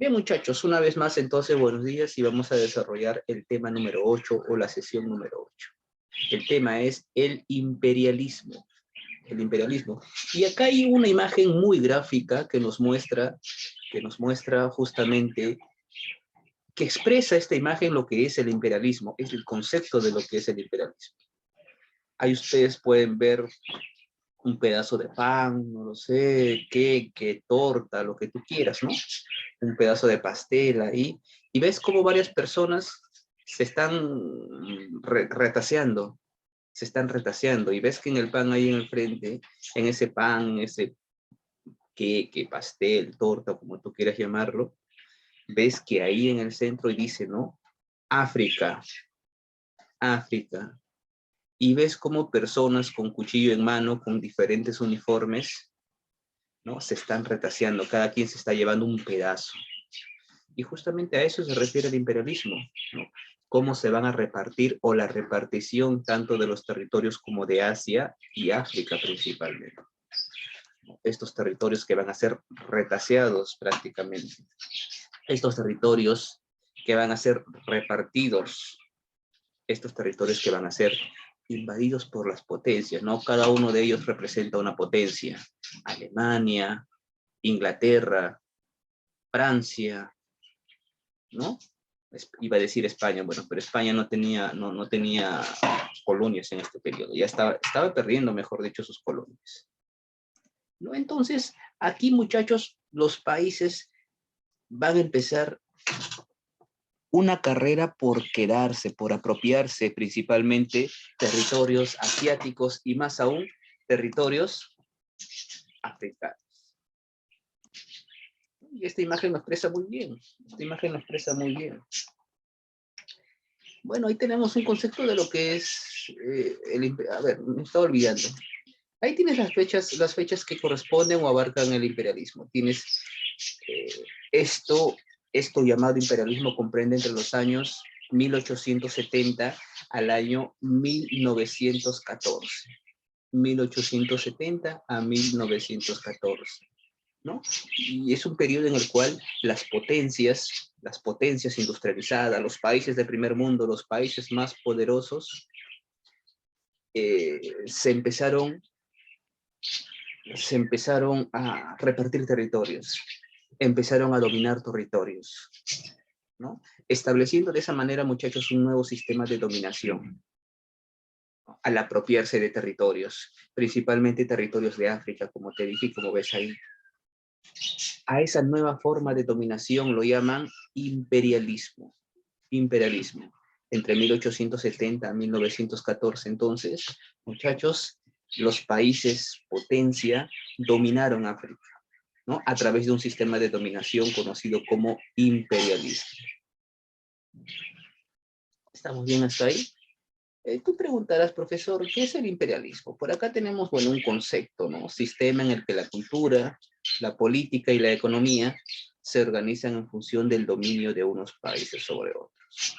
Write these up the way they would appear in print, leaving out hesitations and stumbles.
Bien, muchachos, una vez más, entonces, buenos días y vamos a desarrollar el tema número 8 o la sesión número 8. El tema es el imperialismo. El imperialismo. Y acá hay una imagen muy gráfica que nos muestra justamente, que expresa esta imagen lo que es el imperialismo, es el concepto de lo que es el imperialismo. Ahí ustedes pueden ver un pedazo de pan, no lo sé, qué, torta, lo que tú quieras, ¿no? Un pedazo de pastel ahí, y ves cómo varias personas se están retaseando, y ves que en el pan ahí en el frente, en ese pan, ese queque, pastel, torta, como tú quieras llamarlo, ves que ahí en el centro dice, ¿no? África, África. Y ves cómo personas con cuchillo en mano, con diferentes uniformes, ¿no? Se están retaseando, cada quien se está llevando un pedazo. Y justamente a eso se refiere el imperialismo, ¿no? Cómo se van a repartir, o la repartición tanto de los territorios como de Asia y África principalmente. Estos territorios que van a ser retaseados prácticamente. Estos territorios que van a ser repartidos. Estos territorios que van a ser invadidos por las potencias, ¿no? Cada uno de ellos representa una potencia. Alemania, Inglaterra, Francia, ¿no? Iba a decir España, bueno, pero España no tenía colonias en este periodo, ya estaba perdiendo, mejor dicho, sus colonias, ¿no? Entonces, aquí, muchachos, los países van a empezar una carrera por quedarse, por apropiarse principalmente territorios asiáticos y más aún territorios africanos. Y esta imagen lo expresa muy bien, Bueno, ahí tenemos un concepto de lo que es a ver, me estaba olvidando. Ahí tienes las fechas que corresponden o abarcan el imperialismo. Tienes esto llamado imperialismo comprende entre los años 1870 al año 1914. 1870 a 1914. ¿No? Y es un periodo en el cual las potencias industrializadas, los países del primer mundo, los países más poderosos, se empezaron a repartir territorios, empezaron a dominar territorios, ¿no? Estableciendo de esa manera, muchachos, un nuevo sistema de dominación, ¿no? Al apropiarse de territorios, principalmente territorios de África, como te dije y como ves ahí. A esa nueva forma de dominación lo llaman imperialismo. Imperialismo. Entre 1870 a 1914, entonces, muchachos, los países potencia dominaron África, ¿no? A través de un sistema de dominación conocido como imperialismo. ¿Estamos bien hasta ahí? Tú preguntarás, profesor, ¿qué es el imperialismo? Por acá tenemos, bueno, un concepto, ¿no? Sistema en el que la cultura, la política y la economía se organizan en función del dominio de unos países sobre otros,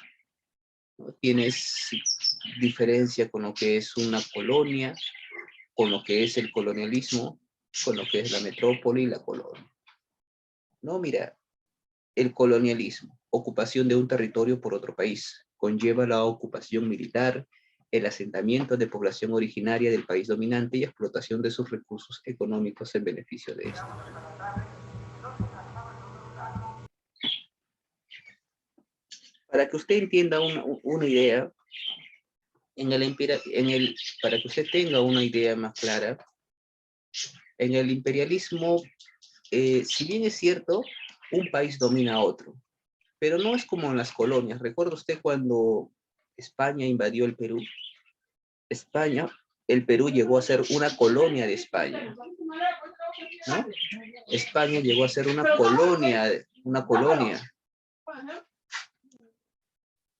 ¿no? Tienes diferencia con lo que es una colonia, con lo que es el colonialismo, con lo que es la metrópoli y la colonia. No, mira, el colonialismo, ocupación de un territorio por otro país, conlleva la ocupación militar, el asentamiento de población originaria del país dominante y explotación de sus recursos económicos en beneficio de esto. Para que usted entienda una idea, para que usted tenga una idea más clara, en el imperialismo, si bien es cierto, un país domina a otro, pero no es como en las colonias. ¿Recuerda usted cuando España invadió el Perú? El Perú llegó a ser una colonia de España, ¿no? España llegó a ser una colonia.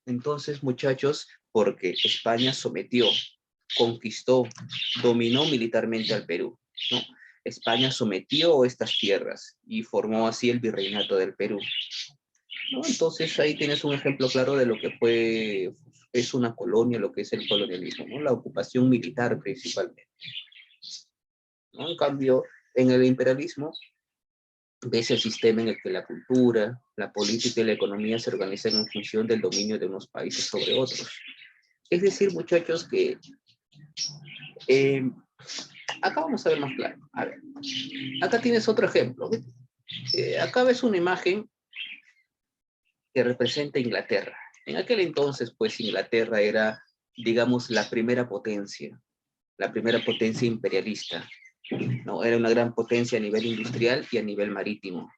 Entonces, muchachos, porque España sometió, conquistó, dominó militarmente al Perú, ¿no? España sometió estas tierras y formó así el virreinato del Perú, ¿no? Entonces ahí tienes un ejemplo claro de lo que es una colonia, lo que es el colonialismo, ¿no? La ocupación militar principalmente, ¿no? En cambio, en el imperialismo, ves el sistema en el que la cultura, la política y la economía se organizan en función del dominio de unos países sobre otros. Es decir, muchachos, que eh, acá vamos a ver más claro. A ver, acá tienes otro ejemplo. Acá ves una imagen que representa Inglaterra. En aquel entonces, pues Inglaterra era, digamos, la primera potencia imperialista, ¿no? Era una gran potencia a nivel industrial y a nivel marítimo.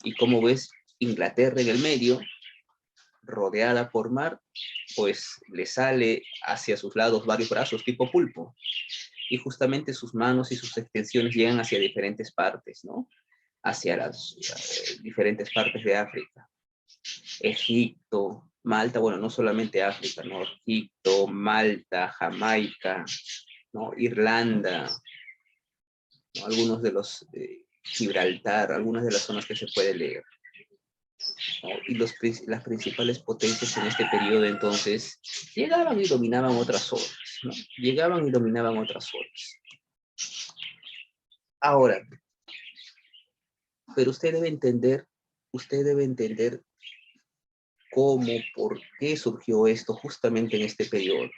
Y como ves, Inglaterra en el medio, rodeada por mar, pues le sale hacia sus lados varios brazos tipo pulpo. Y justamente sus manos y sus extensiones llegan hacia diferentes partes, ¿no? Hacia las diferentes partes de África. Egipto, Malta, bueno, no solamente África, ¿no? Egipto, Malta, Jamaica, ¿no? Irlanda, ¿no? Algunos de los, Gibraltar, algunas de las zonas que se puede leer, ¿no? Y las principales potencias en este periodo entonces llegaban y dominaban otras zonas, ¿no? Llegaban y dominaban otras zonas. Ahora, pero usted debe entender cómo, por qué surgió esto justamente en este periodo.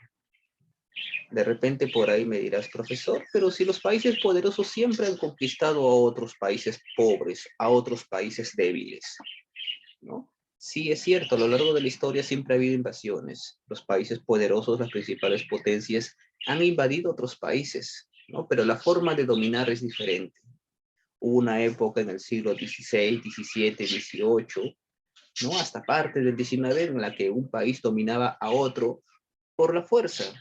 De repente por ahí me dirás, profesor, pero si los países poderosos siempre han conquistado a otros países pobres, a otros países débiles, ¿no? Sí, es cierto, a lo largo de la historia siempre ha habido invasiones. Los países poderosos, las principales potencias, han invadido otros países, ¿no? Pero la forma de dominar es diferente. Hubo una época en el siglo XVI, XVII, XVIII, ¿no? Hasta parte del XIX, en la que un país dominaba a otro por la fuerza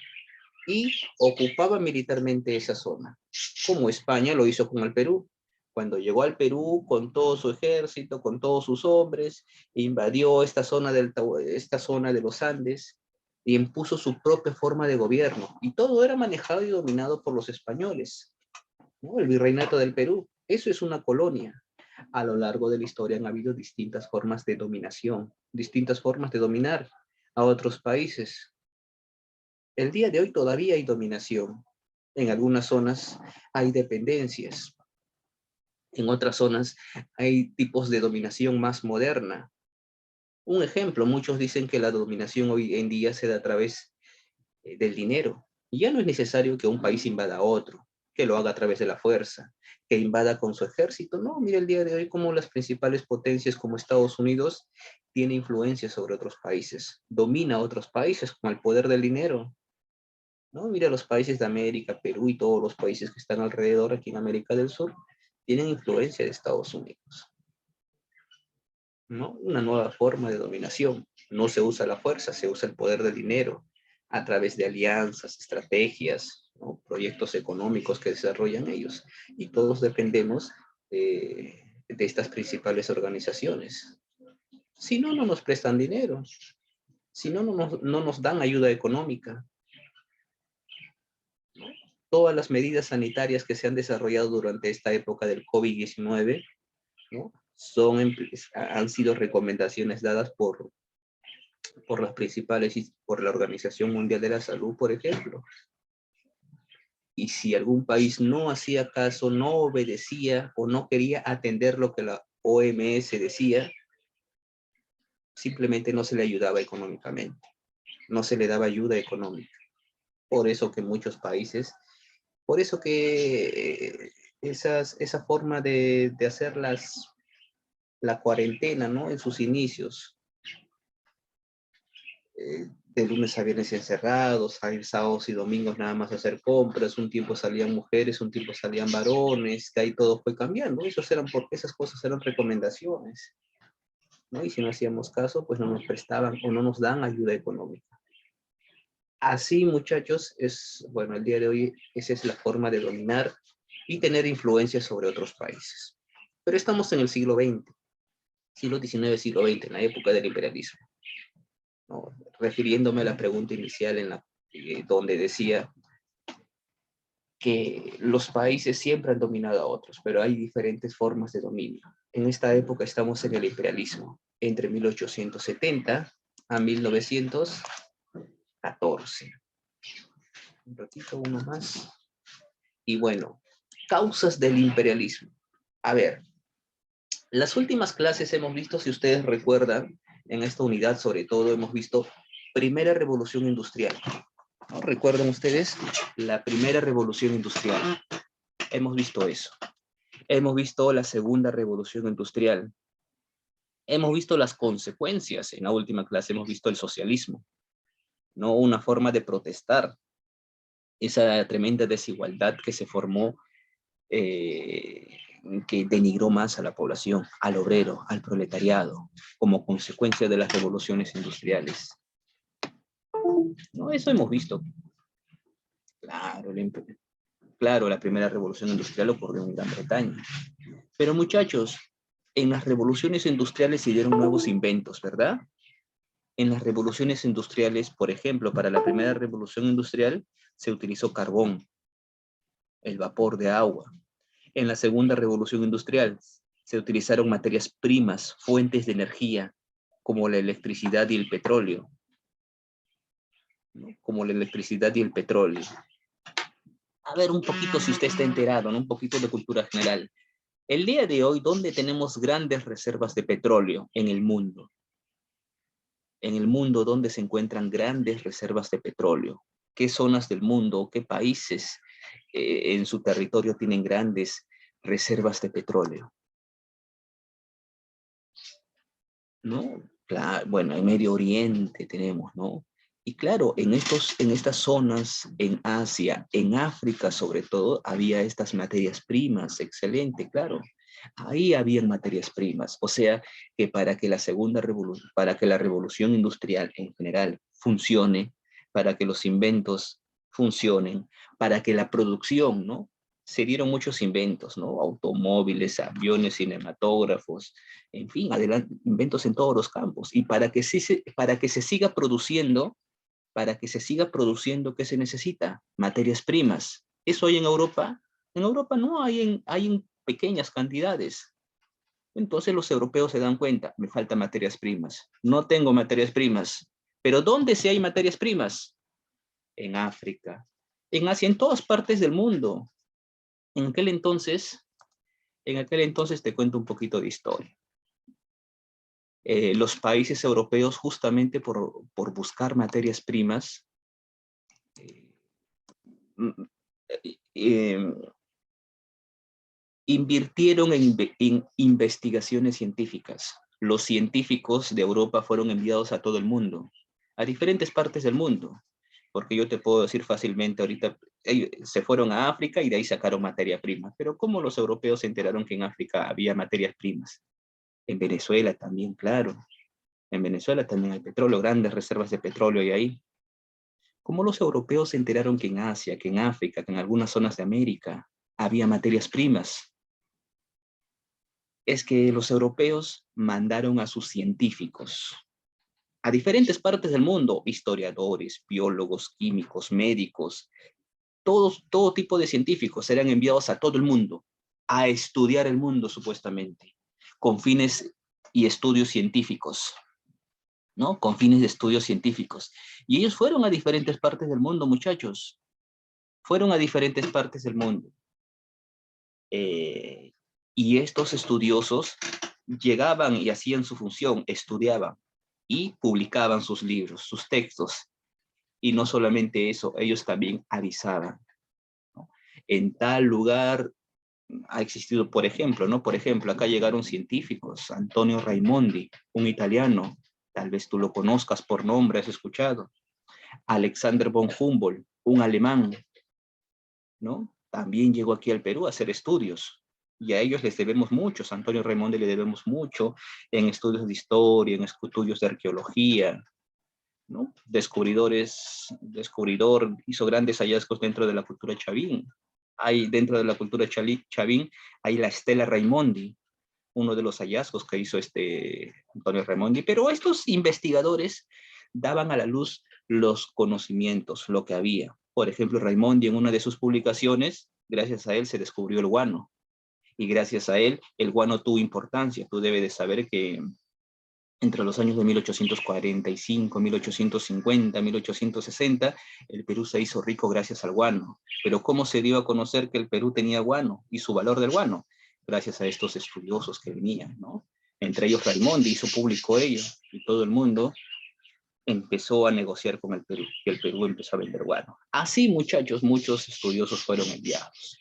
y ocupaba militarmente esa zona, como España lo hizo con el Perú. Cuando llegó al Perú con todo su ejército, con todos sus hombres, invadió esta zona de los Andes y impuso su propia forma de gobierno. Y todo era manejado y dominado por los españoles, ¿no? El virreinato del Perú, eso es una colonia. A lo largo de la historia han habido distintas formas de dominación, distintas formas de dominar a otros países. El día de hoy todavía hay dominación. En algunas zonas hay dependencias. En otras zonas hay tipos de dominación más moderna. Un ejemplo, muchos dicen que la dominación hoy en día se da a través del dinero. Y ya no es necesario que un país invada a otro, que lo haga a través de la fuerza, que invada con su ejército. No, mira el día de hoy como las principales potencias como Estados Unidos tiene influencia sobre otros países, domina a otros países con el poder del dinero. ¿No? Mira los países de América, Perú y todos los países que están alrededor aquí en América del Sur, tienen influencia de Estados Unidos, ¿no? Una nueva forma de dominación. No se usa la fuerza, se usa el poder del dinero a través de alianzas, estrategias, ¿no? Proyectos económicos que desarrollan ellos. Y todos dependemos de estas principales organizaciones. Si no, no nos prestan dinero. Si no, no nos dan ayuda económica. Todas las medidas sanitarias que se han desarrollado durante esta época del COVID-19, ¿no? Han sido recomendaciones dadas por las principales, por la Organización Mundial de la Salud, por ejemplo. Y si algún país no hacía caso, no obedecía o no quería atender lo que la OMS decía, simplemente no se le ayudaba económicamente, no se le daba ayuda económica. Por eso que muchos países, por eso que esa forma de hacer la cuarentena, ¿no? En sus inicios, de lunes a viernes encerrados, hay sábados y domingos nada más a hacer compras, un tiempo salían mujeres, un tiempo salían varones, de ahí todo fue cambiando. Esas cosas eran recomendaciones, ¿no? Y si no hacíamos caso, pues no nos prestaban o no nos dan ayuda económica. Así, muchachos, bueno, el día de hoy esa es la forma de dominar y tener influencia sobre otros países. Pero estamos en el siglo XX, siglo XIX, siglo XX, en la época del imperialismo, ¿no? Refiriéndome a la pregunta inicial donde decía que los países siempre han dominado a otros, pero hay diferentes formas de dominio. En esta época estamos en el imperialismo, entre 1870 a 1914. Un ratito, uno más. Y bueno, causas del imperialismo. A ver, Las últimas clases hemos visto, si ustedes recuerdan, en esta unidad sobre todo hemos visto primera revolución industrial, ¿no? ¿Recuerdan ustedes? La primera revolución industrial. Hemos visto eso. Hemos visto la segunda revolución industrial. Hemos visto las consecuencias. En la última clase hemos visto el socialismo, ¿no? Una forma de protestar esa tremenda desigualdad que se formó, que denigró más a la población, al obrero, al proletariado, como consecuencia de las revoluciones industriales. ¿No? Eso hemos visto. Claro, claro, la primera revolución industrial ocurrió en Gran Bretaña. Pero muchachos, en las revoluciones industriales se dieron nuevos inventos, ¿verdad? En las revoluciones industriales, por ejemplo, para la primera revolución industrial se utilizó carbón, el vapor de agua. En la segunda revolución industrial se utilizaron materias primas, fuentes de energía, como la electricidad y el petróleo, ¿no? Como la electricidad y el petróleo. A ver, un poquito si usted está enterado, ¿no? Un poquito de cultura general. El día de hoy, ¿dónde tenemos grandes reservas de petróleo en el mundo? En el mundo, ¿dónde se encuentran grandes reservas de petróleo? ¿Qué zonas del mundo, qué países en su territorio tienen grandes reservas de petróleo? ¿No? Claro, bueno, en Medio Oriente tenemos, ¿no? Y claro, en estas zonas, en Asia, en África sobre todo, había estas materias primas, excelente, claro. Ahí habían materias primas. O sea, que para que la segunda revolución, para que la revolución industrial en general funcione, para que los inventos funcionen, para que la producción, ¿no? Se dieron muchos inventos, ¿no? Automóviles, aviones, cinematógrafos, en fin, adelante, inventos en todos los campos. Y para que se siga produciendo, ¿qué se necesita? Materias primas. ¿Eso hay en Europa? En Europa no, hay en pequeñas cantidades. Entonces los europeos se dan cuenta, me faltan materias primas. No tengo materias primas. ¿Pero dónde sí hay materias primas? En África, en Asia, en todas partes del mundo. En aquel entonces te cuento un poquito de historia. Los países europeos, justamente por buscar materias primas, eh, invirtieron en investigaciones científicas. Los científicos de Europa fueron enviados a todo el mundo, a diferentes partes del mundo, porque yo te puedo decir fácilmente ahorita, se fueron a África y de ahí sacaron materia prima, pero ¿cómo los europeos se enteraron que en África había materias primas? En Venezuela también, claro. En Venezuela también hay petróleo, grandes reservas de petróleo hay ahí. ¿Cómo los europeos se enteraron que en Asia, que en África, que en algunas zonas de América había materias primas? Es que los europeos mandaron a sus científicos a diferentes partes del mundo, historiadores, biólogos, químicos, médicos, todo tipo de científicos eran enviados a todo el mundo a estudiar el mundo supuestamente, con fines y estudios científicos, ¿no? Con fines de estudios científicos. Y ellos fueron a diferentes partes del mundo, muchachos. Fueron a diferentes partes del mundo. Y estos estudiosos llegaban y hacían su función, estudiaban y publicaban sus libros, sus textos. Y no solamente eso, ellos también avisaban, ¿no? En tal lugar ha existido, por ejemplo, ¿no? Por ejemplo, acá llegaron científicos, Antonio Raimondi, un italiano, tal vez tú lo conozcas por nombre, has escuchado. Alexander von Humboldt, un alemán, ¿no? También llegó aquí al Perú a hacer estudios. Y a ellos les debemos mucho, a Antonio Raimondi le debemos mucho en estudios de historia, en estudios de arqueología, ¿no? Descubridor, hizo grandes hallazgos dentro de la cultura chavín. Hay dentro de la cultura chavín, hay la estela Raimondi, uno de los hallazgos que hizo Antonio Raimondi, pero estos investigadores daban a la luz los conocimientos, lo que había. Por ejemplo, Raimondi en una de sus publicaciones, gracias a él se descubrió el guano, y gracias a él el guano tuvo importancia. Tú debes de saber que entre los años de 1845, 1850, 1860, el Perú se hizo rico gracias al guano. Pero ¿cómo se dio a conocer que el Perú tenía guano y su valor del guano? gracias a estos estudiosos que venían, ¿no? Entre ellos Raimondi hizo público ello, y todo el mundo empezó a negociar con el Perú, y el Perú empezó a vender guano. Así, muchachos, muchos estudiosos fueron enviados,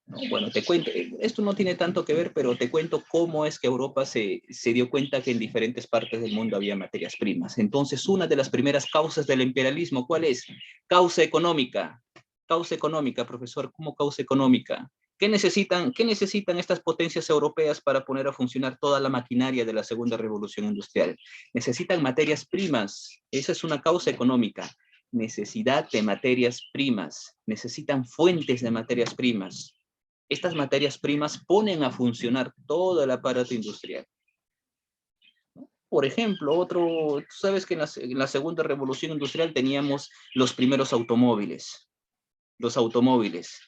¿no? Bueno, te cuento, esto no tiene tanto que ver, pero te cuento cómo es que Europa se dio cuenta que en diferentes partes del mundo había materias primas. Entonces, una de las primeras causas del imperialismo, ¿cuál es? Causa económica. Causa económica, profesor, ¿cómo causa económica? Qué necesitan estas potencias europeas para poner a funcionar toda la maquinaria de la segunda revolución industrial? Necesitan materias primas. Esa es una causa económica. Necesidad de materias primas. Necesitan fuentes de materias primas. Estas materias primas ponen a funcionar todo el aparato industrial. Por ejemplo, tú sabes que en la segunda revolución industrial teníamos los primeros automóviles. Los automóviles.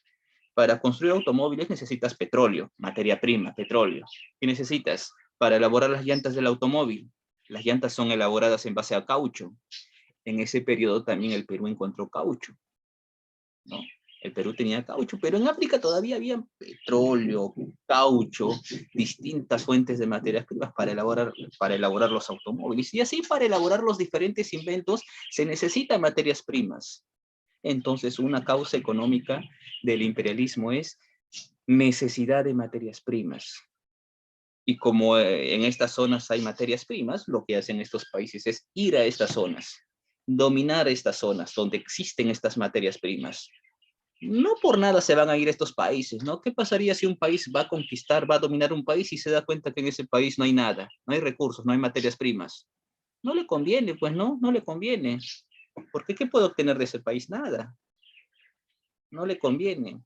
Para construir automóviles necesitas petróleo, materia prima, petróleo. ¿Qué necesitas? Para elaborar las llantas del automóvil. Las llantas son elaboradas en base a caucho. En ese periodo también el Perú encontró caucho, ¿no? El Perú tenía caucho, pero en África todavía había petróleo, caucho, distintas fuentes de materias primas para elaborar los automóviles. Y así para elaborar los diferentes inventos se necesitan materias primas. Entonces, una causa económica del imperialismo es necesidad de materias primas. Y como en estas zonas hay materias primas, lo que hacen estos países es ir a estas zonas, dominar estas zonas donde existen estas materias primas. No por nada se van a ir a estos países, ¿no? ¿Qué pasaría si un país va a conquistar, va a dominar un país y se da cuenta que en ese país no hay nada, no hay recursos, no hay materias primas? No le conviene, pues no, no le conviene. Porque ¿qué puede obtener de ese país? Nada. No le conviene.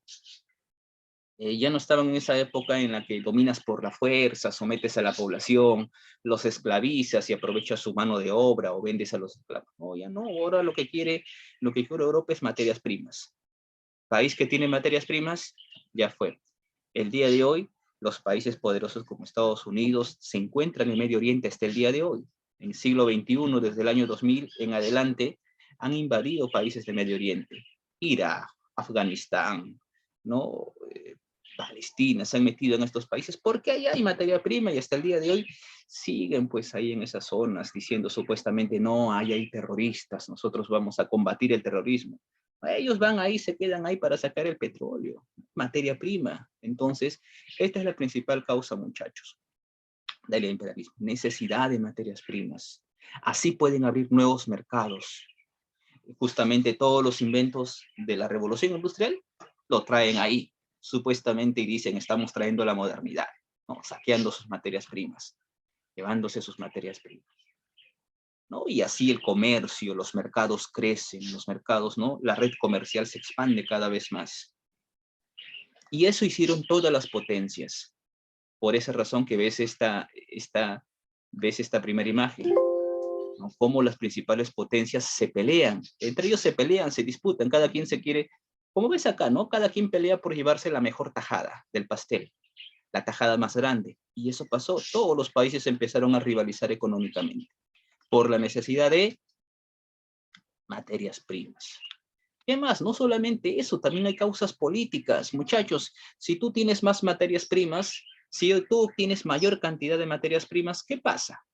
Ya no estaban en esa época en la que dominas por la fuerza, sometes a la población, los esclavizas y aprovechas su mano de obra o vendes a los esclavos. No, ya no, ahora lo que quiere Europa es materias primas. País que tiene materias primas, ya fue. El día de hoy, los países poderosos como Estados Unidos se encuentran en Medio Oriente hasta el día de hoy. En el siglo XXI, desde el año 2000 en adelante, han invadido países de Medio Oriente. Irak, Afganistán, ¿no? Palestina, se han metido en estos países porque ahí hay materia prima y hasta el día de hoy siguen pues ahí en esas zonas diciendo supuestamente no, hay terroristas, nosotros vamos a combatir el terrorismo. Ellos van ahí, se quedan ahí para sacar el petróleo, materia prima. Entonces, esta es la principal causa, muchachos, del imperialismo. Necesidad de materias primas. Así pueden abrir nuevos mercados. Justamente todos los inventos de la revolución industrial lo traen ahí, supuestamente, y dicen, estamos trayendo la modernidad, ¿no? Saqueando sus materias primas, llevándose sus materias primas, ¿no? Y así el comercio, los mercados crecen, los mercados, ¿no? La red comercial se expande cada vez más. Y eso hicieron todas las potencias. Por esa razón que ves esta primera imagen, ¿no? Cómo las principales potencias se pelean. Entre ellos se pelean, se disputan, cada quien se quiere, como ves acá, ¿no? Cada quien pelea por llevarse la mejor tajada del pastel, la tajada más grande. Y eso pasó. Todos los países empezaron a rivalizar económicamente por la necesidad de materias primas. ¿Qué más? No solamente eso, también hay causas políticas. Muchachos, si tú tienes más materias primas, si tú tienes mayor cantidad de materias primas, ¿qué pasa?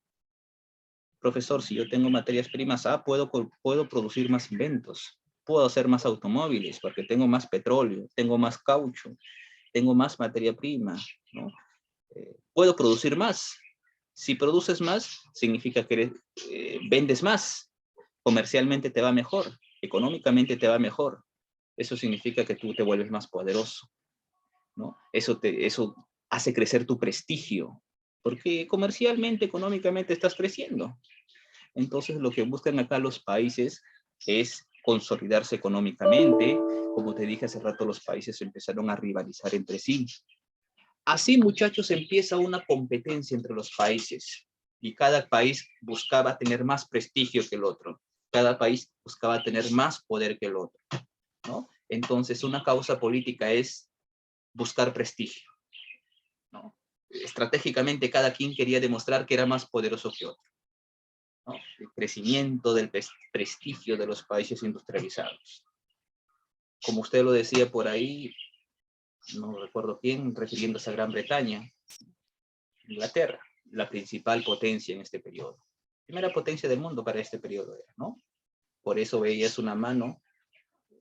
Profesor, si yo tengo materias primas, puedo producir más inventos, puedo hacer más automóviles porque tengo más petróleo, tengo más caucho, tengo más materia prima, ¿no? Puedo producir más. Si produces más, significa que vendes más. Comercialmente te va mejor, económicamente te va mejor. Eso significa que tú te vuelves más poderoso, ¿no? Eso hace crecer tu prestigio, porque comercialmente, económicamente estás creciendo. Entonces, lo que buscan acá los países es consolidarse económicamente. Como te dije hace rato, los países empezaron a rivalizar entre sí. Así, muchachos, empieza una competencia entre los países y cada país buscaba tener más prestigio que el otro. Cada país buscaba tener más poder que el otro, ¿no? Entonces, una causa política es buscar prestigio, ¿no? Estratégicamente, cada quien quería demostrar que era más poderoso que otro, ¿no? El crecimiento del prestigio de los países industrializados. Como usted lo decía por ahí, no recuerdo quién, refiriéndose a Gran Bretaña, Inglaterra, la principal potencia en este periodo. Primera potencia del mundo para este periodo era, ¿no? Por eso veías una mano,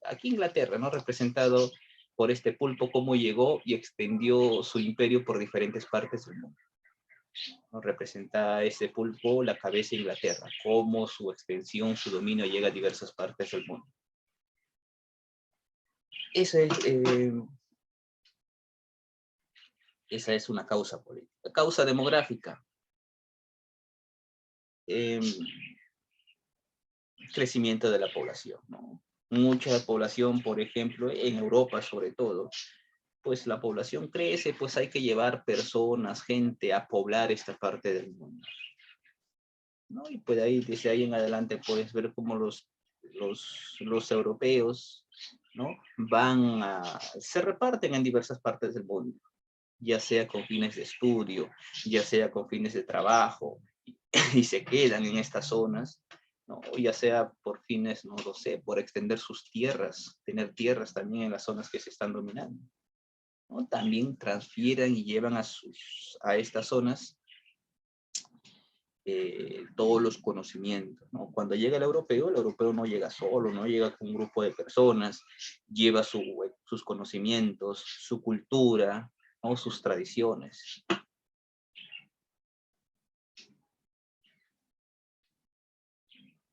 aquí Inglaterra, ¿no? Representado por este pulpo, cómo llegó y extendió su imperio por diferentes partes del mundo. ¿No? Representa ese pulpo la cabeza de Inglaterra, cómo su extensión, su dominio llega a diversas partes del mundo. Esa es una causa política. Causa demográfica. Crecimiento de la población, ¿no? Mucha población, por ejemplo, en Europa sobre todo, pues la población crece, pues hay que llevar personas, gente a poblar esta parte del mundo, ¿no? Y pues ahí, desde ahí en adelante puedes ver cómo los europeos, ¿no? Se reparten en diversas partes del mundo, ya sea con fines de estudio, ya sea con fines de trabajo, y se quedan en estas zonas, ¿no? Ya sea por fines, no lo sé, por extender sus tierras, tener tierras también en las zonas que se están dominando, ¿no? También transfieren y llevan a estas zonas todos los conocimientos, ¿no? Cuando llega el europeo no llega solo, no llega con un grupo de personas, lleva sus conocimientos, su cultura, ¿no? Sus tradiciones.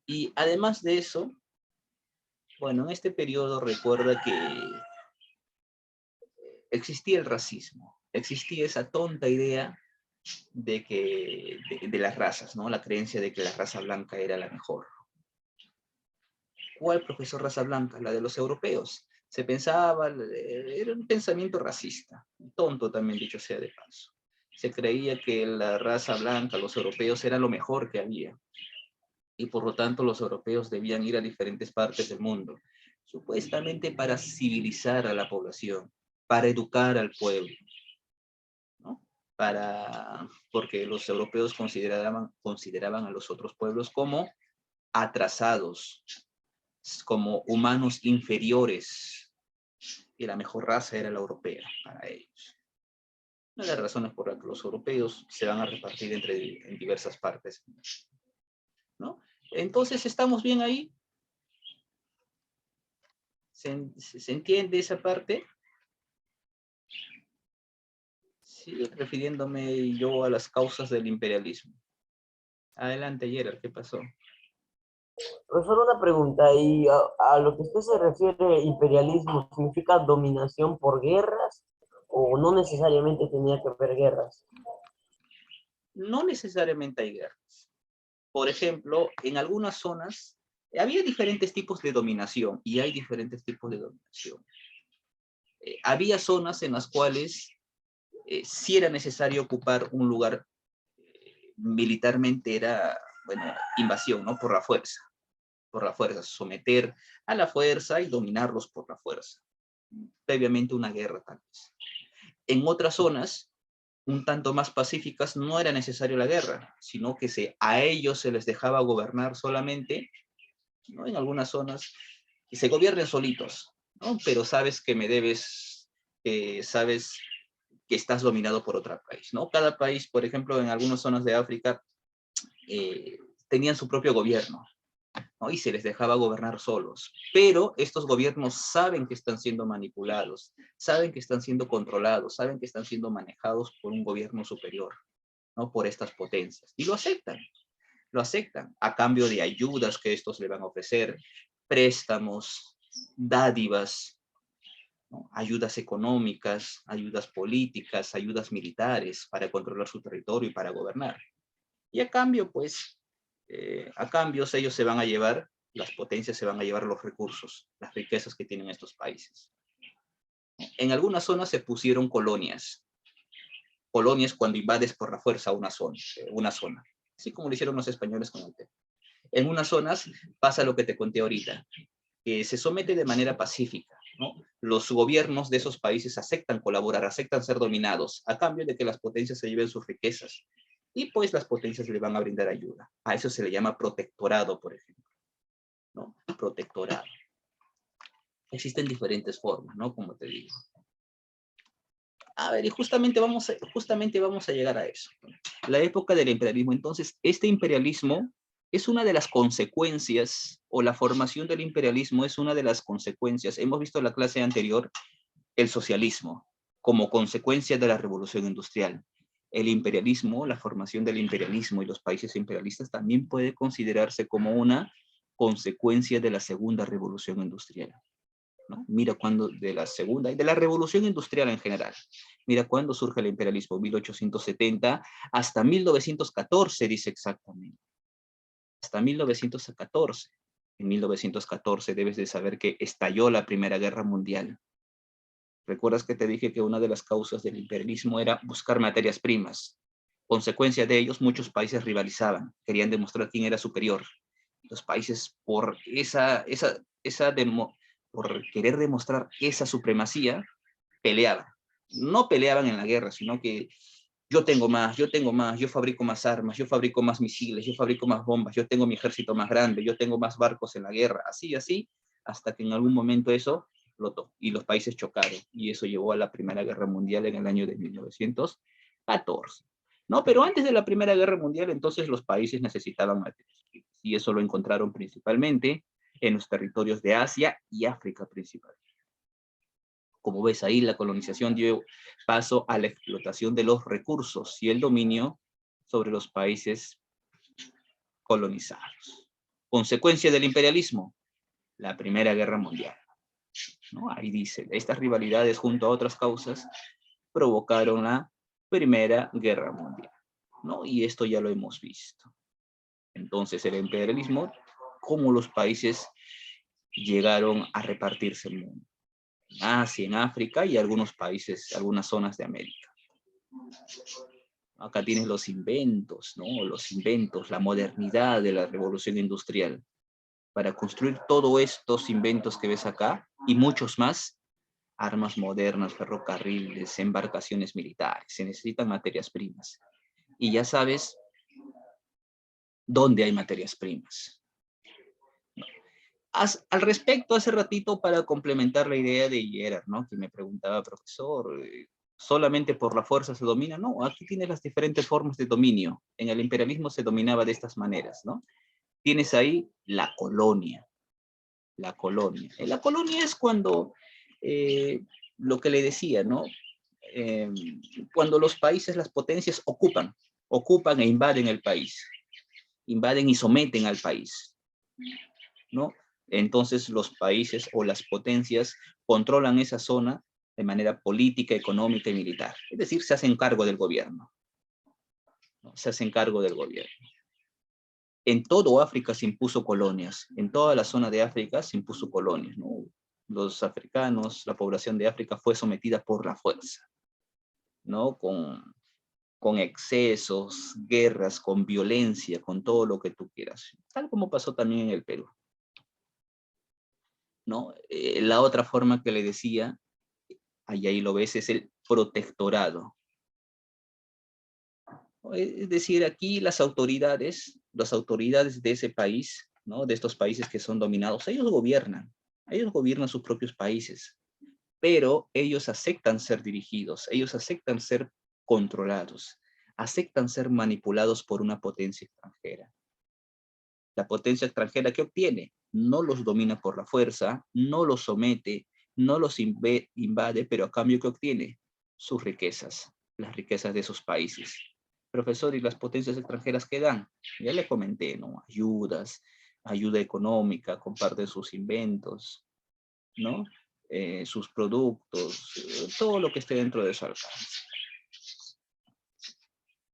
Y además de eso, bueno, en este periodo recuerda que existía el racismo, existía esa tonta idea de las razas, ¿no? La creencia de que la raza blanca era la mejor. ¿Cuál profesor raza blanca? La de los europeos. Se pensaba, era un pensamiento racista, tonto también dicho sea de paso. Se creía que la raza blanca, los europeos, era lo mejor que había. Y por lo tanto los europeos debían ir a diferentes partes del mundo, supuestamente para civilizar a la población, para educar al pueblo, ¿no? Porque los europeos consideraban a los otros pueblos como atrasados, como humanos inferiores, y la mejor raza era la europea para ellos. Una de las razones por las que los europeos se van a repartir en diversas partes, ¿no? Entonces, ¿estamos bien ahí? ¿Se entiende esa parte? Sí, refiriéndome yo a las causas del imperialismo. Adelante, Gerard, ¿qué pasó? Profesor, una pregunta, y a lo que usted se refiere, imperialismo, ¿significa dominación por guerras o no necesariamente tenía que haber guerras? No necesariamente hay guerras. Por ejemplo, en algunas zonas había diferentes tipos de dominación y hay diferentes tipos de dominación. Había zonas en las cuales sí era necesario ocupar un lugar militarmente, era, bueno, invasión, ¿no? Por la fuerza, someter a la fuerza y dominarlos por la fuerza. Previamente una guerra, tal vez. En otras zonas, un tanto más pacíficas, no era necesario la guerra, sino que a ellos se les dejaba gobernar solamente, ¿no? En algunas zonas, y se gobiernen solitos, ¿no? Pero sabes que me debes, sabes que estás dominado por otro país, ¿no? Cada país, por ejemplo, en algunas zonas de África, tenían su propio gobierno, ¿no? Y se les dejaba gobernar solos. Pero estos gobiernos saben que están siendo manipulados, saben que están siendo controlados, saben que están siendo manejados por un gobierno superior, ¿no? Por estas potencias. Y lo aceptan a cambio de ayudas que estos le van a ofrecer, préstamos, dádivas, ¿no? Ayudas económicas, ayudas políticas, ayudas militares para controlar su territorio y para gobernar. Y a cambio, pues, a cambios ellos se van a llevar, las potencias se van a llevar los recursos, las riquezas que tienen estos países. En algunas zonas se pusieron colonias cuando invades por la fuerza una zona, así como lo hicieron los españoles con el Perú. En unas zonas pasa lo que te conté ahorita, que se somete de manera pacífica, ¿no? Los gobiernos de esos países aceptan colaborar, aceptan ser dominados, a cambio de que las potencias se lleven sus riquezas. Y pues las potencias le van a brindar ayuda. A eso se le llama protectorado, por ejemplo, ¿no? Protectorado. Existen diferentes formas, ¿no? Como te digo. A ver, y justamente vamos a llegar a eso. La época del imperialismo. Entonces, este imperialismo es una de las consecuencias, o la formación del imperialismo es una de las consecuencias. Hemos visto en la clase anterior el socialismo como consecuencia de la revolución industrial. El imperialismo, la formación del imperialismo y los países imperialistas también puede considerarse como una consecuencia de la segunda revolución industrial, ¿no? Mira cuando de la segunda y de la revolución industrial en general. Mira cuándo surge el imperialismo, 1870 hasta 1914, dice exactamente. Hasta 1914. En 1914 debes de saber que estalló la Primera Guerra Mundial. ¿Recuerdas que te dije que una de las causas del imperialismo era buscar materias primas? Consecuencia de ellos, muchos países rivalizaban, querían demostrar quién era superior. Los países, por por querer demostrar esa supremacía, peleaban. No peleaban en la guerra, sino que yo tengo más, yo tengo más, yo fabrico más armas, yo fabrico más misiles, yo fabrico más bombas, yo tengo mi ejército más grande, yo tengo más barcos en la guerra, así, así, hasta que en algún momento eso explotó y los países chocaron. Y eso llevó a la Primera Guerra Mundial en el año de 1914. No, pero antes de la Primera Guerra Mundial, entonces los países necesitaban materias primas. Y eso lo encontraron principalmente en los territorios de Asia y África principalmente. Como ves ahí, la colonización dio paso a la explotación de los recursos y el dominio sobre los países colonizados. Consecuencia del imperialismo, la Primera Guerra Mundial, ¿no? Ahí dice, estas rivalidades junto a otras causas provocaron la Primera Guerra Mundial, ¿no? Y esto ya lo hemos visto. Entonces, el imperialismo, cómo los países llegaron a repartirse el mundo. En Asia, en África y algunos países, algunas zonas de América. Acá tienes los inventos, ¿no? Los inventos, la modernidad de la revolución industrial. Para construir todos estos inventos que ves acá y muchos más, armas modernas, ferrocarriles, embarcaciones militares, se necesitan materias primas. Y ya sabes dónde hay materias primas. Al respecto, hace ratito, para complementar la idea de Gerard, ¿no? Que me preguntaba, profesor, ¿solamente por la fuerza se domina? No, aquí tienes las diferentes formas de dominio. En el imperialismo se dominaba de estas maneras, ¿no? Tienes ahí la colonia. La colonia. La colonia es cuando, lo que le decía, ¿no? Eh, cuando los países, las potencias ocupan e invaden el país. Invaden y someten al país, ¿no? Entonces los países o las potencias controlan esa zona de manera política, económica y militar. Es decir, se hacen cargo del gobierno, ¿no? Se hacen cargo del gobierno. En todo África se impuso colonias. En toda la zona de África se impuso colonias, ¿no? Los africanos, la población de África fue sometida por la fuerza, ¿no? Con excesos, guerras, con violencia, con todo lo que tú quieras. Tal como pasó también en el Perú, ¿no? La otra forma que le decía, ahí lo ves, es el protectorado. Es decir, aquí las autoridades de ese país, ¿no? De estos países que son dominados, ellos gobiernan sus propios países, pero ellos aceptan ser dirigidos, ellos aceptan ser controlados, aceptan ser manipulados por una potencia extranjera. La potencia extranjera, ¿qué obtiene? No los domina por la fuerza, no los somete, no los invade, pero a cambio, ¿qué obtiene? Sus riquezas, las riquezas de sus países. Profesor, ¿y las potencias extranjeras qué dan? Ya le comenté, ¿no? Ayuda económica, comparten sus inventos, ¿no? Sus productos, todo lo que esté dentro de su alcance.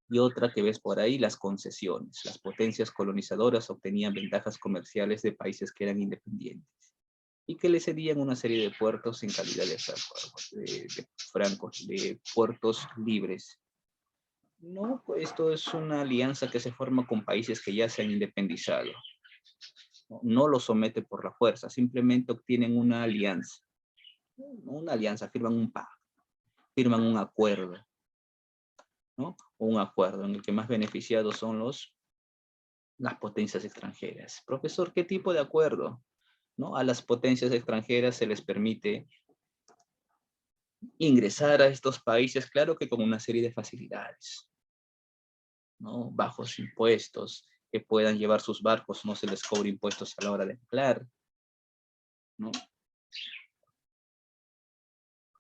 Y otra que ves por ahí, las concesiones. Las potencias colonizadoras obtenían ventajas comerciales de países que eran independientes y que le cedían una serie de puertos en calidad de puertos libres. No, pues esto es una alianza que se forma con países que ya se han independizado. No los somete por la fuerza, simplemente obtienen una alianza. Una alianza, firman un pacto, firman un acuerdo, ¿no? Un acuerdo en el que más beneficiados son las potencias extranjeras. Profesor, ¿qué tipo de acuerdo? ¿No? A las potencias extranjeras se les permite ingresar a estos países, claro que con una serie de facilidades, ¿no? Bajos impuestos, que puedan llevar sus barcos, no se les cobre impuestos a la hora de anclar, ¿no?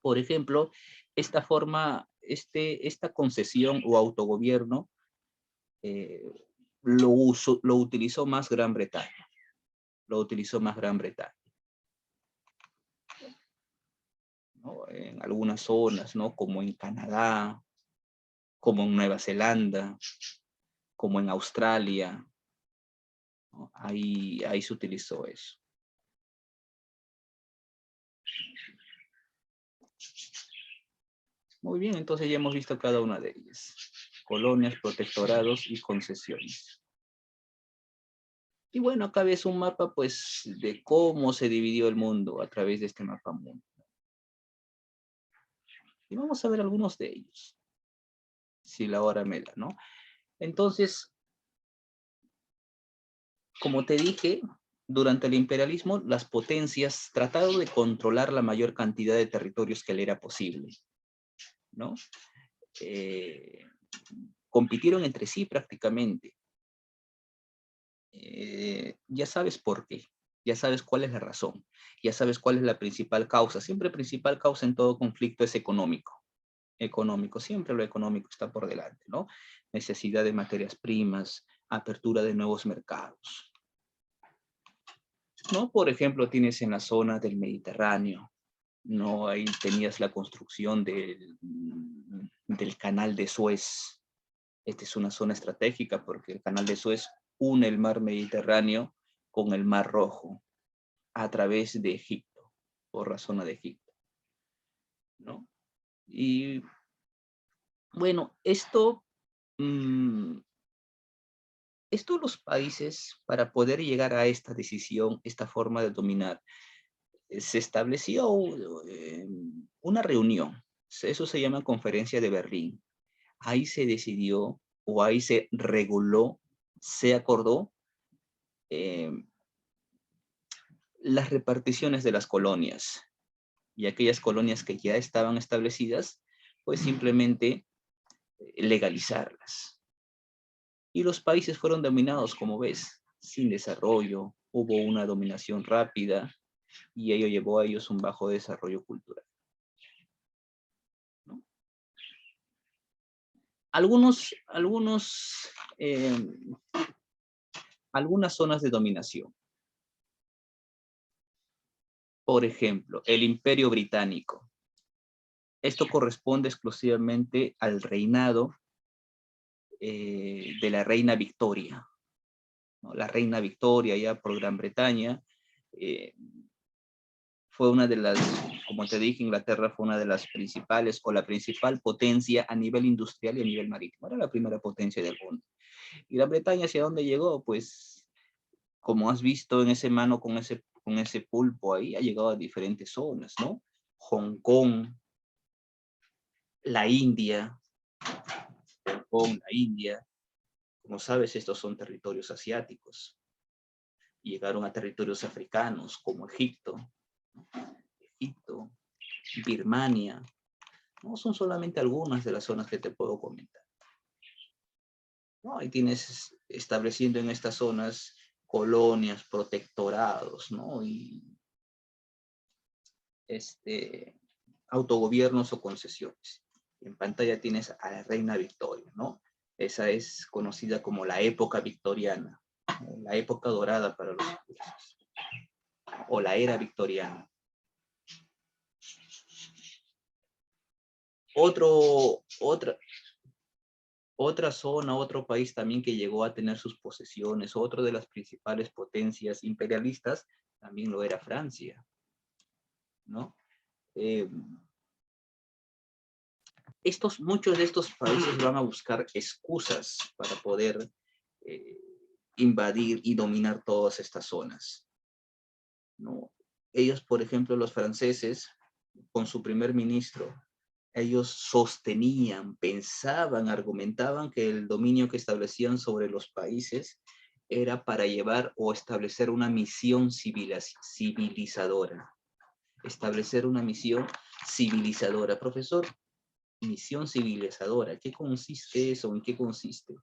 Por ejemplo, esta forma, esta concesión o autogobierno eh, lo utilizó más Gran Bretaña. Lo utilizó más Gran Bretaña, ¿no? En algunas zonas, ¿no? Como en Canadá, como en Nueva Zelanda, como en Australia, ¿no? Ahí se utilizó eso. Muy bien, entonces ya hemos visto cada una de ellas. Colonias, protectorados y concesiones. Y bueno, acá ves un mapa, pues, de cómo se dividió el mundo a través de este mapa mundo. Y vamos a ver algunos de ellos, si la hora me da, ¿no? Entonces, como te dije, durante el imperialismo, las potencias trataron de controlar la mayor cantidad de territorios que le era posible, ¿no? Compitieron entre sí prácticamente. Ya sabes por qué, ya sabes cuál es la razón, ya sabes cuál es la principal causa. Siempre principal causa en todo conflicto es económico. Económico, siempre lo económico está por delante, ¿no? Necesidad de materias primas, apertura de nuevos mercados, ¿no? Por ejemplo, tienes en la zona del Mediterráneo, ¿no? Ahí tenías la construcción del canal de Suez. Esta es una zona estratégica porque el canal de Suez une el mar Mediterráneo con el mar Rojo a través de Egipto, por la zona de Egipto, ¿no? Y bueno, esto los países, para poder llegar a esta decisión, esta forma de dominar, se estableció una reunión. Eso se llama Conferencia de Berlín. Ahí se decidió o ahí se reguló, se acordó eh, las reparticiones de las colonias. Y aquellas colonias que ya estaban establecidas, pues simplemente legalizarlas. Y los países fueron dominados, como ves, sin desarrollo, hubo una dominación rápida y ello llevó a ellos un bajo desarrollo cultural, ¿no? Eh, algunas zonas de dominación. Por ejemplo, el Imperio Británico. Esto corresponde exclusivamente al reinado de la reina Victoria, ¿no? La reina Victoria, ya por Gran Bretaña, eh, fue una de las, como te dije, Inglaterra fue una de las principales o la principal potencia a nivel industrial y a nivel marítimo. Era la primera potencia del mundo. Y Gran Bretaña, ¿hacia dónde llegó? Pues, como has visto en ese mano con ese pulpo ahí, ha llegado a diferentes zonas, ¿no? Hong Kong, la India, Hong Kong, la India. Como sabes, estos son territorios asiáticos. Llegaron a territorios africanos como Egipto, Birmania. No son solamente algunas de las zonas que te puedo comentar, ¿no? Ahí tienes estableciendo en estas zonas colonias, protectorados, ¿no? Y autogobiernos o concesiones. En pantalla tienes a la reina Victoria, ¿no? Esa es conocida como la época victoriana, ¿no? La época dorada para los ingleses, o la era victoriana. Otra zona, otro país también que llegó a tener sus posesiones, otra de las principales potencias imperialistas, también lo era Francia, ¿no? Muchos de estos países van a buscar excusas para poder eh, invadir y dominar todas estas zonas, ¿no? Ellos, por ejemplo, los franceses, con su primer ministro, ellos sostenían, pensaban, argumentaban que el dominio que establecían sobre los países era para llevar o establecer una misión civilizadora, establecer una misión civilizadora. Profesor, misión civilizadora, ¿qué consiste eso? ¿En qué consiste?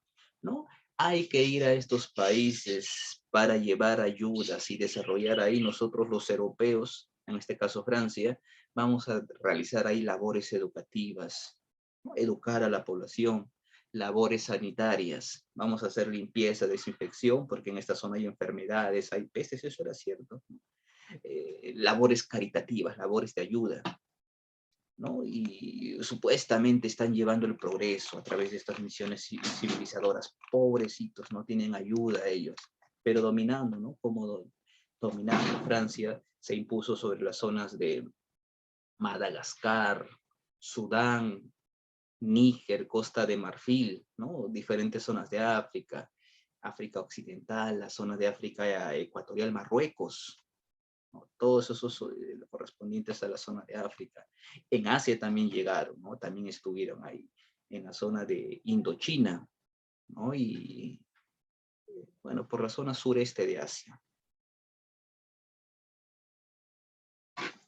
¿No? Hay que ir a estos países para llevar ayudas y desarrollar ahí nosotros los europeos, en este caso Francia, vamos a realizar ahí labores educativas, ¿no? Educar a la población, labores sanitarias, vamos a hacer limpieza, desinfección, porque en esta zona hay enfermedades, hay pestes, eso era cierto. Labores caritativas, labores de ayuda, ¿no? Y supuestamente están llevando el progreso a través de estas misiones civilizadoras. Pobrecitos, no tienen ayuda a ellos, pero dominando, ¿no? Como dominando. Francia se impuso sobre las zonas de Madagascar, Sudán, Níger, Costa de Marfil, ¿no? Diferentes zonas de África, África Occidental, la zona de África Ecuatorial, Marruecos, ¿no? Todos esos correspondientes a la zona de África. En Asia también llegaron, ¿no? También estuvieron ahí, en la zona de Indochina, ¿no? Y, bueno, por la zona sureste de Asia.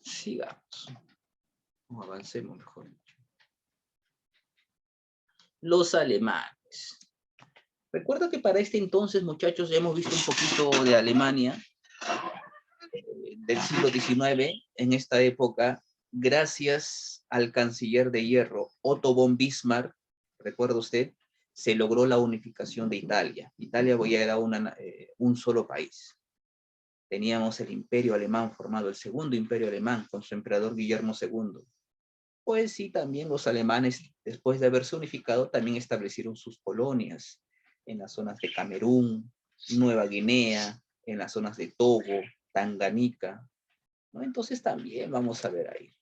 Sigamos. O avancemos mejor. Los alemanes. Recuerdo que para este entonces, muchachos, ya hemos visto un poquito de Alemania, del siglo XIX, en esta época, gracias al canciller de hierro, Otto von Bismarck, recuerda usted, se logró la unificación de Italia. Italia ya era un solo país. Teníamos el imperio alemán formado, el segundo imperio alemán, con su emperador Guillermo II. Pues sí, también los alemanes, después de haberse unificado, también establecieron sus colonias en las zonas de Camerún, Nueva Guinea, en las zonas de Togo, Tanganica, ¿no? Entonces también vamos a ver ahí.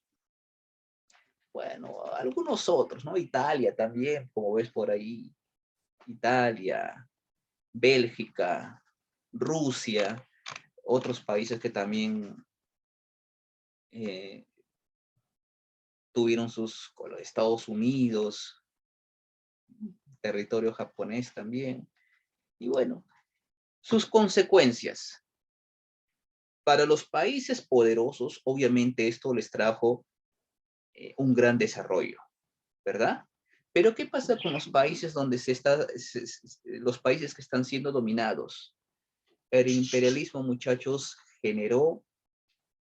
Bueno, algunos otros, ¿no? Italia también, como ves por ahí. Italia, Bélgica, Rusia, otros países que también tuvieron sus Estados Unidos, territorio japonés también. Y bueno, sus consecuencias. Para los países poderosos, obviamente esto les trajo un gran desarrollo, ¿verdad? Pero ¿qué pasa con los países donde los países que están siendo dominados? El imperialismo, muchachos, generó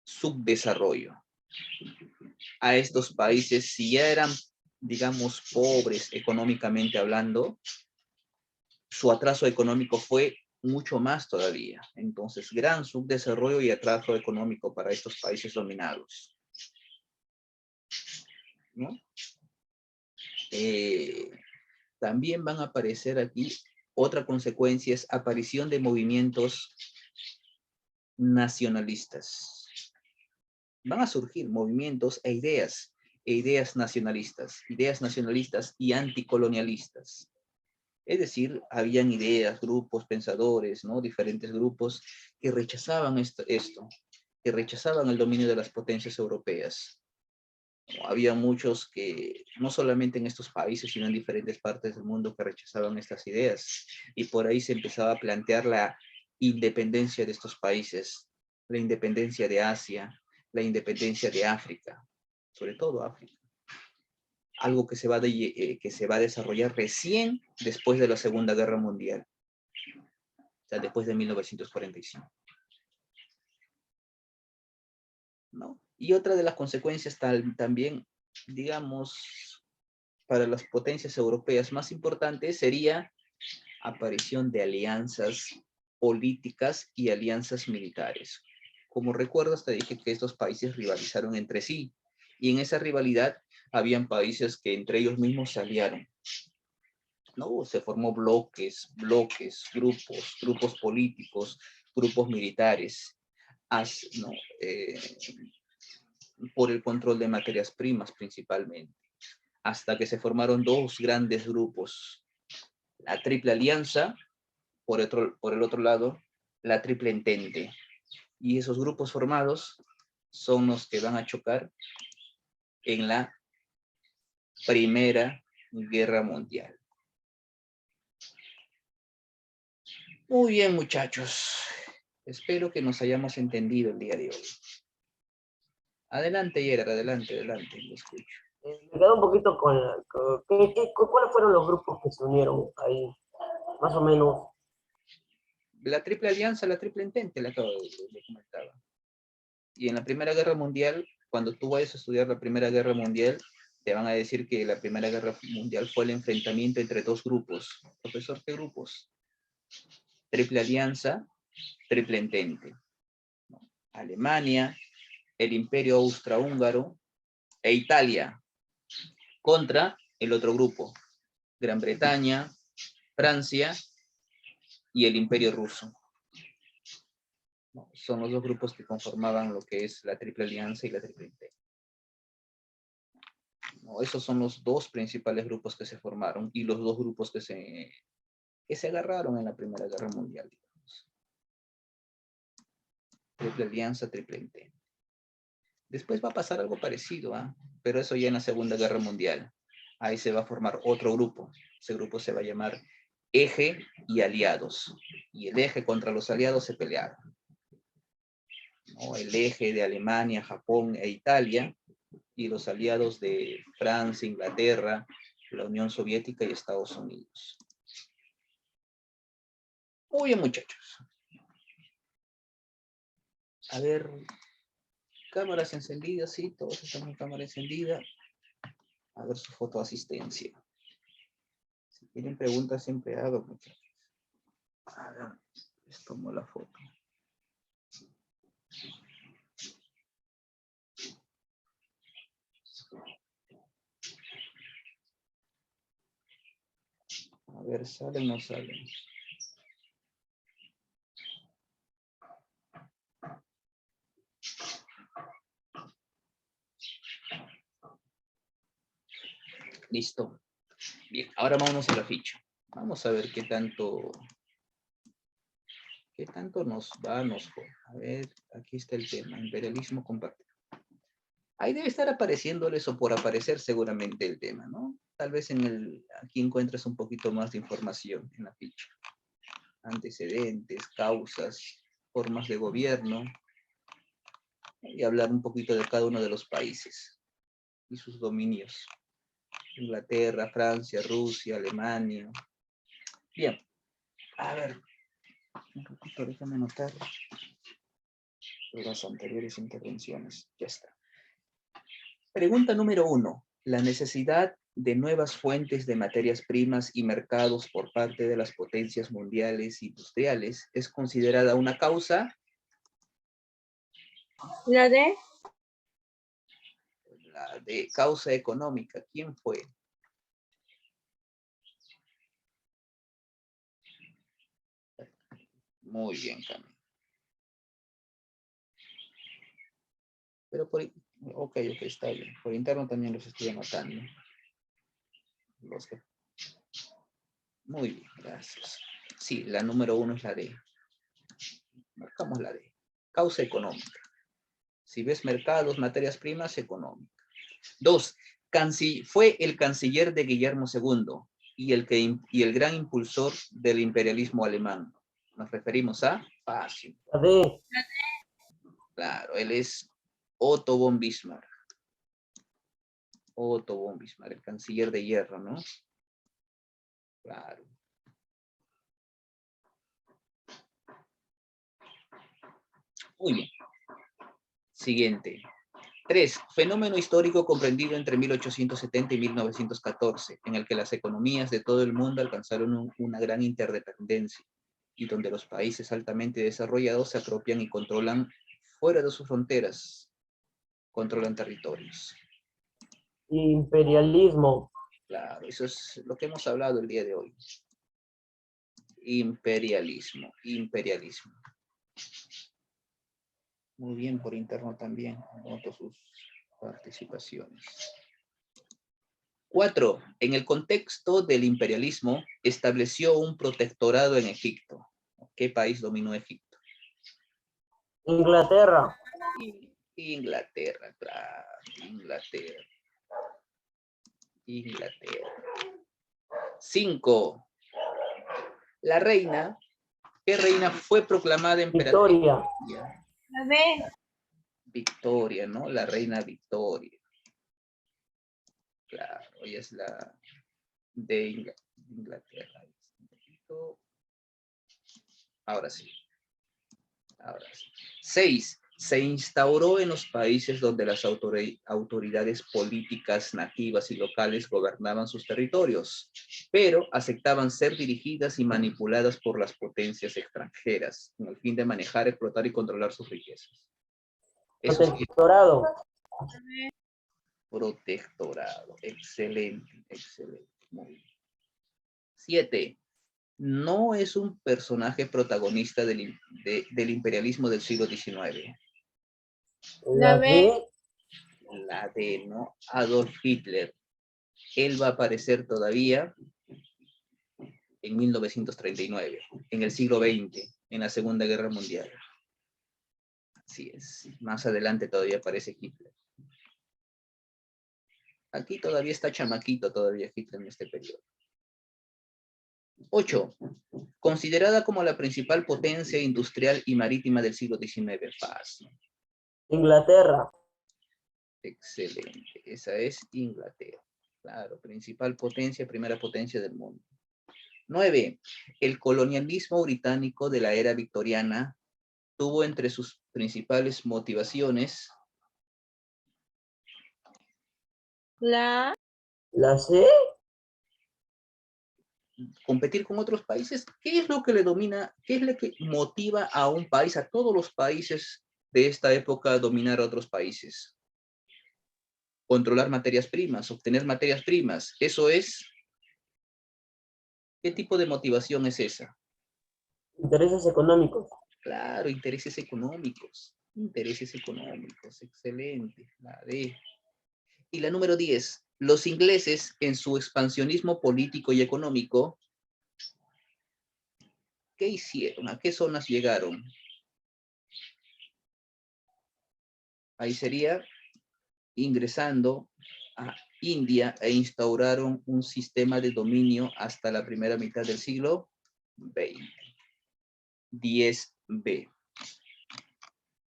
subdesarrollo. A estos países, si ya eran, digamos, pobres económicamente hablando, su atraso económico fue mucho más todavía. Entonces, gran subdesarrollo y atraso económico para estos países dominados, ¿no? También van a aparecer aquí, otra consecuencia es aparición de movimientos nacionalistas. Van a surgir movimientos e ideas nacionalistas y anticolonialistas. Es decir, habían ideas, grupos, pensadores, ¿no? Diferentes grupos que rechazaban esto, que rechazaban el dominio de las potencias europeas. Había muchos que, no solamente en estos países, sino en diferentes partes del mundo, que rechazaban estas ideas. Y por ahí se empezaba a plantear la independencia de estos países, la independencia de Asia, la independencia de África, sobre todo África. Algo que se va a desarrollar recién después de la Segunda Guerra Mundial, o sea, después de 1945. ¿No? Y otra de las consecuencias también, digamos, para las potencias europeas más importantes sería aparición de alianzas políticas y alianzas militares. Como recuerdas, te dije que estos países rivalizaron entre sí, y en esa rivalidad habían países que entre ellos mismos se aliaron, ¿no? Se formó grupos políticos, grupos militares, ¿no? Por el control de materias primas principalmente, hasta que se formaron dos grandes grupos, la Triple Alianza, por el otro lado, la Triple Entente. Y esos grupos formados son los que van a chocar en la Primera Guerra Mundial. Muy bien, muchachos. Espero que nos hayamos entendido el día de hoy. Adelante, Gerard, adelante, adelante, lo escucho. Me quedo un poquito con, ¿cuáles fueron los grupos que se unieron ahí? Más o menos. La Triple Alianza, la Triple Entente, la acabo de comentar. Y en la Primera Guerra Mundial, cuando tú vayas a estudiar la Primera Guerra Mundial, te van a decir que la Primera Guerra Mundial fue el enfrentamiento entre dos grupos. Profesor, ¿qué grupos? Triple Alianza, Triple Entente. Alemania, el Imperio Austrohúngaro e Italia contra el otro grupo, Gran Bretaña, Francia y el Imperio Ruso. Son los dos grupos que conformaban lo que es la Triple Alianza y la Triple Entente. Esos son los dos principales grupos que se formaron y los dos grupos que se agarraron en la Primera Guerra Mundial, digamos. Triple Alianza, Triple Entente. Después va a pasar algo parecido, pero eso ya en la Segunda Guerra Mundial. Ahí se va a formar otro grupo. Ese grupo se va a llamar Eje y Aliados. Y el Eje contra los aliados se pelearon. El Eje de Alemania, Japón e Italia, y los aliados de Francia, Inglaterra, la Unión Soviética y Estados Unidos. Muy bien, muchachos. A ver, cámaras encendidas, sí, todos están con cámara encendida. A ver su fotoasistencia. Si tienen preguntas, siempre hago, muchachos. A ver, les tomo la foto. A ver, ¿salen o no salen? Listo. Bien, ahora vámonos a la ficha. Vamos a ver qué tanto nos va, a ver, aquí está el tema, imperialismo compartido. Ahí debe estar apareciéndoles o por aparecer seguramente el tema, ¿no? Tal vez aquí encuentres un poquito más de información en la ficha. Antecedentes, causas, formas de gobierno, y hablar un poquito de cada uno de los países y sus dominios. Inglaterra, Francia, Rusia, Alemania. Bien, a ver, un poquito, déjame anotar las anteriores intervenciones. Ya está. Pregunta número 1. La necesidad de nuevas fuentes de materias primas y mercados por parte de las potencias mundiales industriales es considerada una causa. La de La de causa económica. ¿Quién fue? Muy bien, Camila. Pero ok, está bien. Por interno también los estoy anotando. Muy bien, gracias. Sí, la número 1 es la D. Marcamos la D. Causa económica. Si ves mercados, materias primas, económica. 2. Fue el canciller de Guillermo II y el gran impulsor del imperialismo alemán. Nos referimos a fácil. La D. Claro, él es Otto von Bismarck. Otto von Bismarck, el canciller de hierro, ¿no? Claro. Muy bien. Siguiente. 3. Fenómeno histórico comprendido entre 1870 y 1914, en el que las economías de todo el mundo alcanzaron una gran interdependencia y donde los países altamente desarrollados se apropian y controlan fuera de sus fronteras, controlan territorios. Imperialismo. Claro, eso es lo que hemos hablado el día de hoy. Imperialismo, imperialismo. Muy bien, por interno también, noto sus participaciones. 4. En el contexto del imperialismo, estableció un protectorado en Egipto. ¿Qué país dominó Egipto? Inglaterra. Inglaterra, claro. Inglaterra. 5. La reina, ¿qué reina fue proclamada emperatriz? Victoria. la B. Victoria, ¿no? La reina Victoria. Claro, ella es la de Inglaterra. Ahora sí. Ahora sí. 6. Se instauró en los países donde las autoridades políticas nativas y locales gobernaban sus territorios, pero aceptaban ser dirigidas y manipuladas por las potencias extranjeras, con el fin de manejar, explotar y controlar sus riquezas. Eso sí, Protectorado. protectorado. Excelente, excelente. Muy bien. 7. No es un personaje protagonista del imperialismo del siglo XIX. La B. La D, ¿no? Adolf Hitler. Él va a aparecer todavía en 1939, en el siglo XX, en la Segunda Guerra Mundial. Así es. Más adelante todavía aparece Hitler. Aquí todavía está chamaquito todavía Hitler en este periodo. 8. Considerada como la principal potencia industrial y marítima del siglo XIX. Fácil. Inglaterra. Excelente. Esa es Inglaterra. Claro, principal potencia, primera potencia del mundo. 9. El colonialismo británico de la era victoriana tuvo entre sus principales motivaciones La C. competir con otros países. ¿Qué es lo que le domina? ¿Qué es lo que motiva a un país, a todos los países de esta época a dominar a otros países? Controlar materias primas, obtener materias primas. Eso es. ¿Qué tipo de motivación es esa? Intereses económicos. Claro, intereses económicos. Intereses económicos, excelente. La D. Y la número 10. Los ingleses, en su expansionismo político y económico, ¿qué hicieron? ¿A qué zonas llegaron? Ahí sería ingresando a India e instauraron un sistema de dominio hasta la primera mitad del siglo XX. 10B.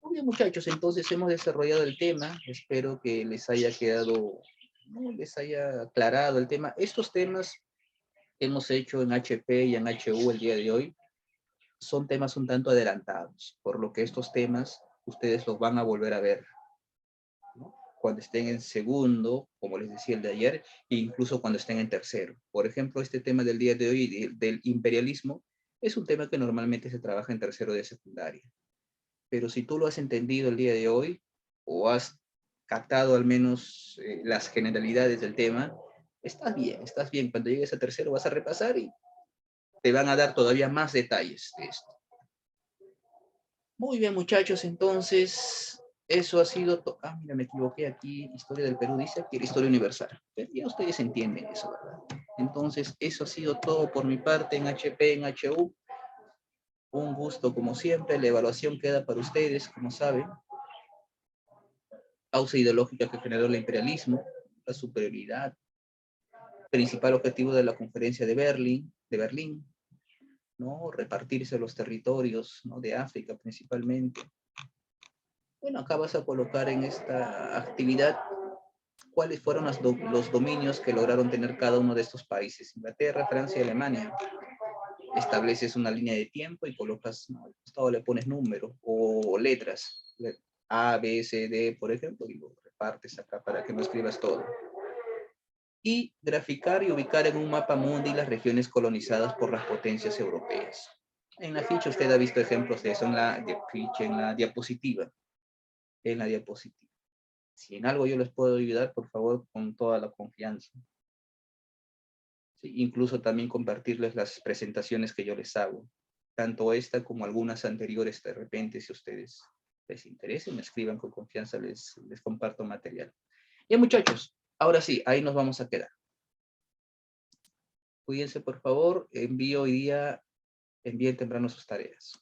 Muy bien, muchachos, entonces hemos desarrollado el tema. Espero que les haya quedado, no les haya aclarado el tema. Estos temas que hemos hecho en HP y en HU el día de hoy son temas un tanto adelantados, por lo que estos temas ustedes los van a volver a ver, ¿no? Cuando estén en segundo, como les decía el de ayer, e incluso cuando estén en tercero. Por ejemplo, este tema del día de hoy, del imperialismo, es un tema que normalmente se trabaja en tercero de secundaria. Pero si tú lo has entendido el día de hoy, o has captado al menos las generalidades del tema, estás bien, estás bien. Cuando llegues a tercero vas a repasar y te van a dar todavía más detalles de esto. Muy bien, muchachos, entonces eso ha sido... mira, me equivoqué aquí, Historia del Perú dice aquí, Historia Universal. Pero ya ustedes entienden eso, ¿verdad? Entonces, eso ha sido todo por mi parte en HP, en HU. Un gusto, como siempre. La evaluación queda para ustedes, como saben. Causa ideológica que generó el imperialismo, la superioridad, principal objetivo de la conferencia de Berlín, ¿no? Repartirse los territorios, ¿no? De África principalmente. Bueno, acá vas a colocar en esta actividad cuáles fueron los dominios que lograron tener cada uno de estos países, Inglaterra, Francia y Alemania. Estableces una línea de tiempo y colocas, ¿no? Al costado le pones números o letras, A, B, C, D, por ejemplo, y lo repartes acá para que no escribas todo. Y graficar y ubicar en un mapa mundi las regiones colonizadas por las potencias europeas. En la ficha usted ha visto ejemplos de eso en la ficha, en la diapositiva. En la diapositiva. Si en algo yo les puedo ayudar, por favor, con toda la confianza. Sí, incluso también compartirles las presentaciones que yo les hago. Tanto esta como algunas anteriores, de repente, si a ustedes les interesa, me escriban con confianza, les comparto material. Bien, muchachos, ahora sí, ahí nos vamos a quedar. Cuídense, por favor. Envíen temprano sus tareas.